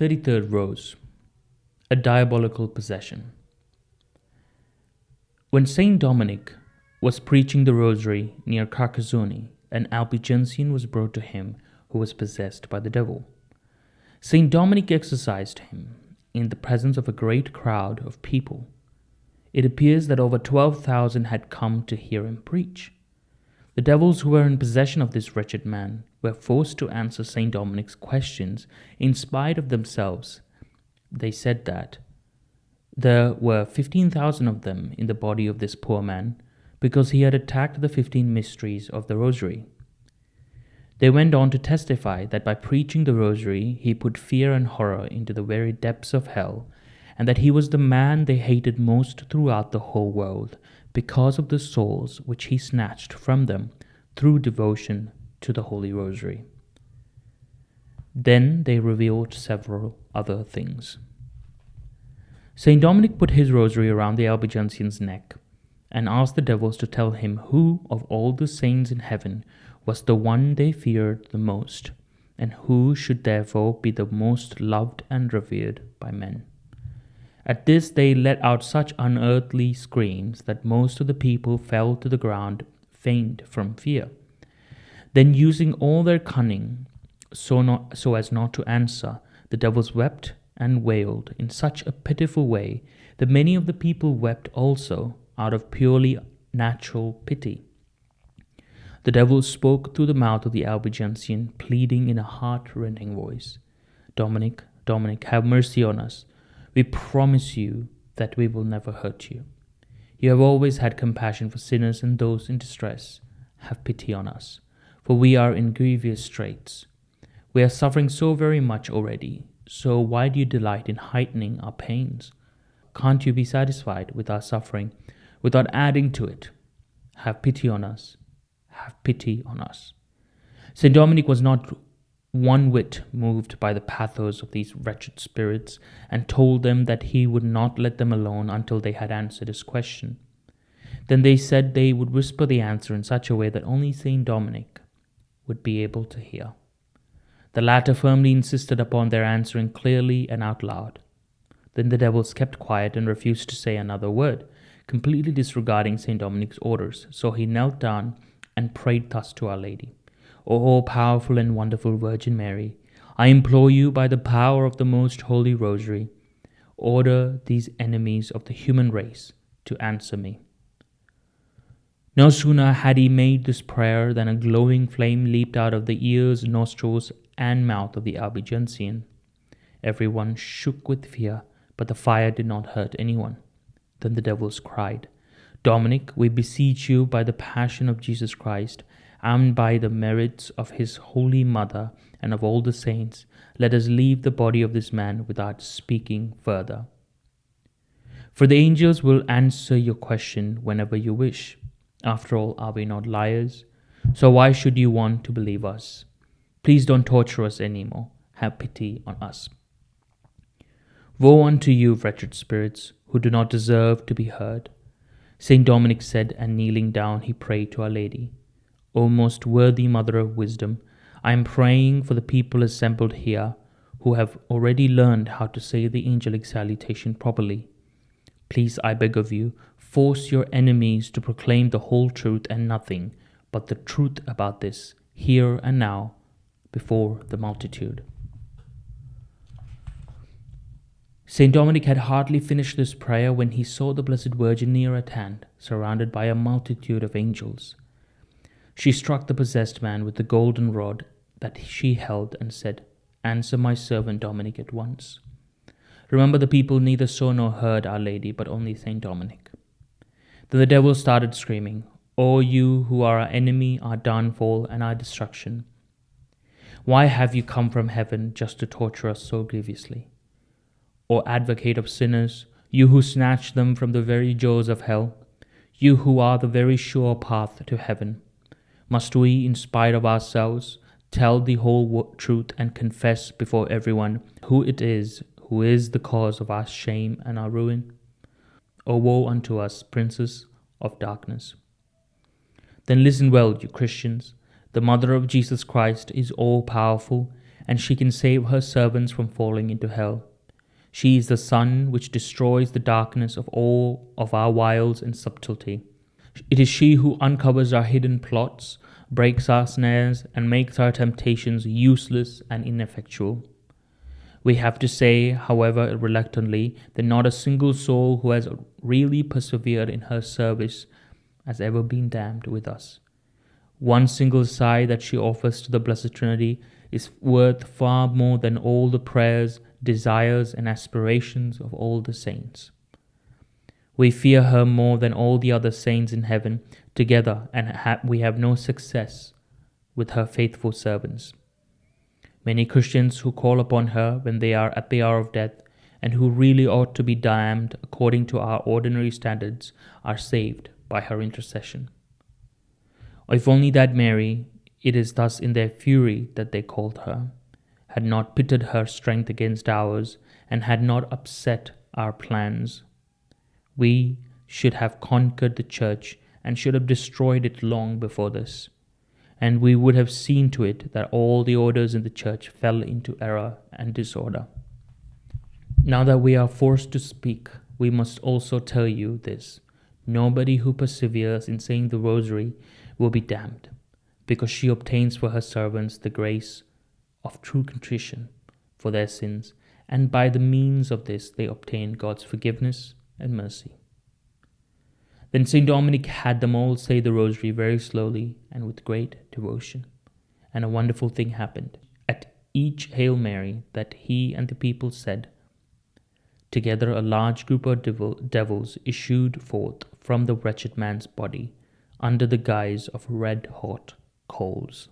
33rd Rose. A diabolical possession. When Saint Dominic was preaching the Rosary near Carcassonne, an Albigensian was brought to him who was possessed by the devil. Saint Dominic exorcised him in the presence of a great crowd of people. It appears that over 12,000 had come to hear him preach. The devils who were in possession of this wretched man were forced to answer Saint Dominic's questions in spite of themselves. They said that there were 15,000 of them in the body of this poor man, because he had attacked the 15 mysteries of the Rosary. They went on to testify that by preaching the Rosary, he put fear and horror into the very depths of hell, and that he was the man they hated most throughout the whole world, because of the souls which he snatched from them through devotion to the Holy Rosary. Then they revealed several other things. Saint Dominic put his rosary around the Albigensian's neck and asked the devils to tell him who of all the saints in heaven was the one they feared the most, and who should therefore be the most loved and revered by men. At this they let out such unearthly screams that most of the people fell to the ground faint from fear. Then, using all their cunning so as not to answer, the devils wept and wailed in such a pitiful way that many of the people wept also out of purely natural pity. The devil spoke through the mouth of the Albigensian, pleading in a heart-rending voice, Dominic, Dominic, have mercy on us. We promise you that we will never hurt you. You have always had compassion for sinners and those in distress. Have pity on us, for we are in grievous straits. We are suffering so very much already, so why do you delight in heightening our pains? Can't you be satisfied with our suffering without adding to it? Have pity on us. Have pity on us. Saint Dominic was not one whit moved by the pathos of these wretched spirits, and told them that he would not let them alone until they had answered his question. Then they said they would whisper the answer in such a way that only Saint Dominic would be able to hear. The latter firmly insisted upon their answering clearly and out loud. Then the devils kept quiet and refused to say another word, completely disregarding Saint Dominic's orders. So he knelt down and prayed thus to Our Lady. O all-powerful and wonderful Virgin Mary, I implore you by the power of the most holy Rosary, order these enemies of the human race to answer me. No sooner had he made this prayer than a glowing flame leaped out of the ears, nostrils, and mouth of the Albigensian. Everyone shook with fear, but the fire did not hurt anyone. Then the devils cried, Dominic, we beseech you by the passion of Jesus Christ, and by the merits of his holy mother and of all the saints, let us leave the body of this man without speaking further. For the angels will answer your question whenever you wish. After all, are we not liars? So why should you want to believe us? Please don't torture us anymore. Have pity on us. Woe unto you, wretched spirits, who do not deserve to be heard. Saint Dominic said, and kneeling down he prayed to Our Lady. O most worthy Mother of Wisdom, I am praying for the people assembled here who have already learned how to say the angelic salutation properly. Please, I beg of you, force your enemies to proclaim the whole truth and nothing but the truth about this, here and now, before the multitude. Saint Dominic had hardly finished this prayer when he saw the Blessed Virgin near at hand, surrounded by a multitude of angels. She struck the possessed man with the golden rod that she held and said, Answer my servant Dominic at once. Remember, the people neither saw nor heard Our Lady, but only Saint Dominic. Then the devil started screaming, O you who are our enemy, our downfall, and our destruction, why have you come from heaven just to torture us so grievously? O advocate of sinners, you who snatch them from the very jaws of hell, you who are the very sure path to heaven, must we, in spite of ourselves, tell the whole truth and confess before everyone who it is who is the cause of our shame and our ruin? O woe unto us, princes of darkness! Then listen well, you Christians. The Mother of Jesus Christ is all-powerful, and she can save her servants from falling into hell. She is the sun which destroys the darkness of all of our wiles and subtlety. It is she who uncovers our hidden plots, breaks our snares, and makes our temptations useless and ineffectual. We have to say, however reluctantly, that not a single soul who has really persevered in her service has ever been damned with us. One single sigh that she offers to the Blessed Trinity is worth far more than all the prayers, desires, and aspirations of all the saints. We fear her more than all the other saints in heaven together, and we have no success with her faithful servants. Many Christians who call upon her when they are at the hour of death, and who really ought to be damned according to our ordinary standards, are saved by her intercession. If only that Mary, it is thus in their fury that they called her, had not pitted her strength against ours, and had not upset our plans, we should have conquered the church and should have destroyed it long before this. And we would have seen to it that all the orders in the church fell into error and disorder. Now that we are forced to speak, we must also tell you this. Nobody who perseveres in saying the Rosary will be damned, because she obtains for her servants the grace of true contrition for their sins, and by the means of this they obtain God's forgiveness and mercy. Then St. Dominic had them all say the Rosary very slowly and with great devotion. And a wonderful thing happened. At each Hail Mary that he and the people said, together a large group of devils issued forth from the wretched man's body under the guise of red-hot coals.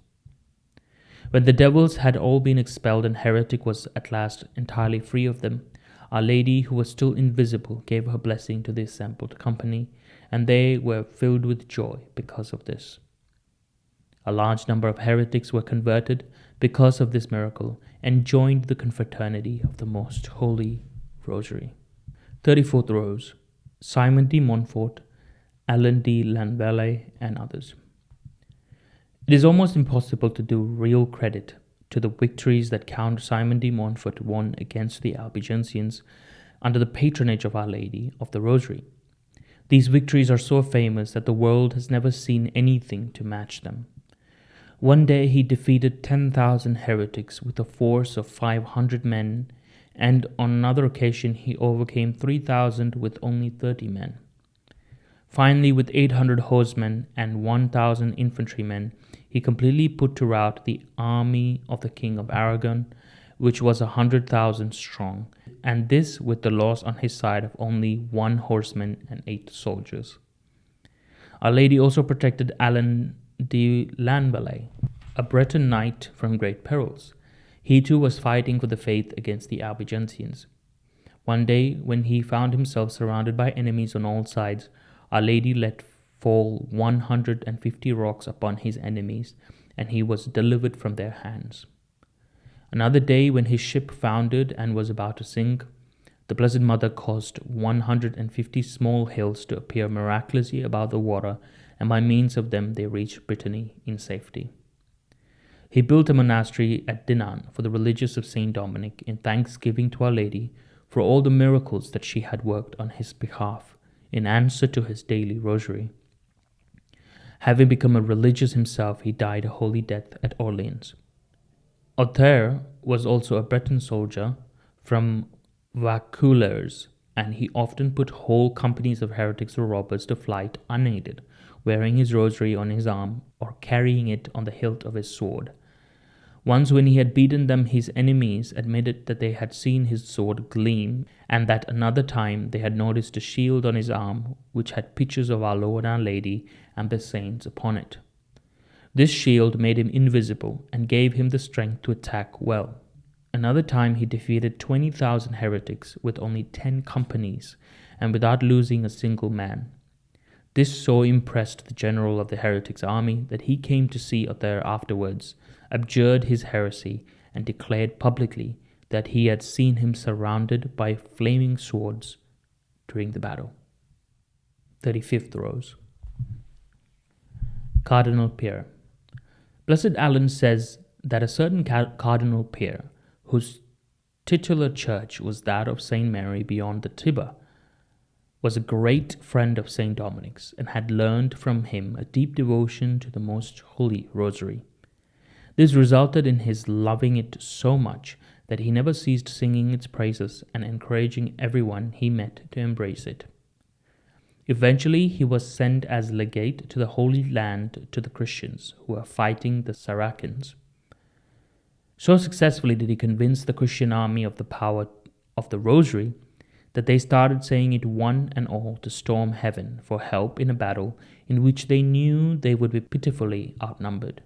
When the devils had all been expelled and heretic was at last entirely free of them, Our Lady, who was still invisible, gave her blessing to the assembled company, and they were filled with joy because of this. A large number of heretics were converted because of this miracle and joined the confraternity of the Most Holy Rosary. 34th Rose. Simon de Montfort, Alain de Lanvalle, and others. It is almost impossible to do real credit to the victories that Count Simon de Montfort won against the Albigensians under the patronage of Our Lady of the Rosary. These victories are so famous that the world has never seen anything to match them. One day he defeated 10,000 heretics with a force of 500 men, and on another occasion he overcame 3,000 with only 30 men. Finally, with 800 horsemen and 1,000 infantrymen, he completely put to rout the army of the King of Aragon, which was 100,000 strong, and this with the loss on his side of only 1 horseman and 8 soldiers. Our Lady also protected Alain de Lanvalle, a Breton knight from great perils. He too was fighting for the faith against the Albigensians. One day, when he found himself surrounded by enemies on all sides, Our Lady let fall 150 rocks upon his enemies, and he was delivered from their hands. Another day, when his ship foundered and was about to sink, the Blessed Mother caused 150 small hills to appear miraculously above the water, and by means of them they reached Brittany in safety. He built a monastery at Dinan for the religious of St. Dominic in thanksgiving to Our Lady for all the miracles that she had worked on his behalf in answer to his daily rosary. Having become a religious himself, he died a holy death at Orleans. Othere was also a Breton soldier from Vaucouleurs, and he often put whole companies of heretics or robbers to flight unaided, wearing his rosary on his arm or carrying it on the hilt of his sword. Once, when he had beaten them, his enemies admitted that they had seen his sword gleam, and that another time they had noticed a shield on his arm which had pictures of our Lord and Our Lady and the saints upon it. This shield made him invisible and gave him the strength to attack well. Another time he defeated 20,000 heretics with only 10 companies and without losing a single man. This so impressed the general of the heretics' army that he came to see Othere afterwards, abjured his heresy, and declared publicly that he had seen him surrounded by flaming swords during the battle. 35th Rose. Cardinal Pierre. Blessed Alan says that a certain cardinal peer, whose titular church was that of St. Mary beyond the Tiber, was a great friend of St. Dominic's and had learned from him a deep devotion to the Most Holy Rosary. This resulted in his loving it so much that he never ceased singing its praises and encouraging everyone he met to embrace it. Eventually, he was sent as legate to the Holy Land to the Christians who were fighting the Saracens. So successfully did he convince the Christian army of the power of the Rosary that they started saying it one and all to storm heaven for help in a battle in which they knew they would be pitifully outnumbered.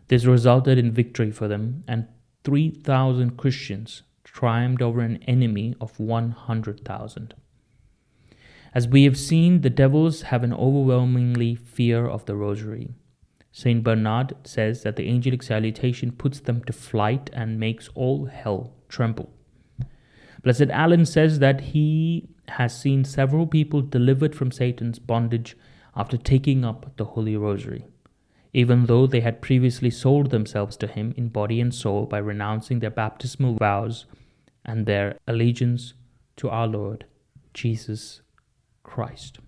This resulted in victory for them, and 3,000 Christians triumphed over an enemy of 100,000. As we have seen, the devils have an overwhelmingly fear of the Rosary. Saint Bernard says that the angelic salutation puts them to flight and makes all hell tremble. Blessed Alan says that he has seen several people delivered from Satan's bondage after taking up the Holy Rosary, even though they had previously sold themselves to him in body and soul by renouncing their baptismal vows and their allegiance to our Lord Jesus Christ.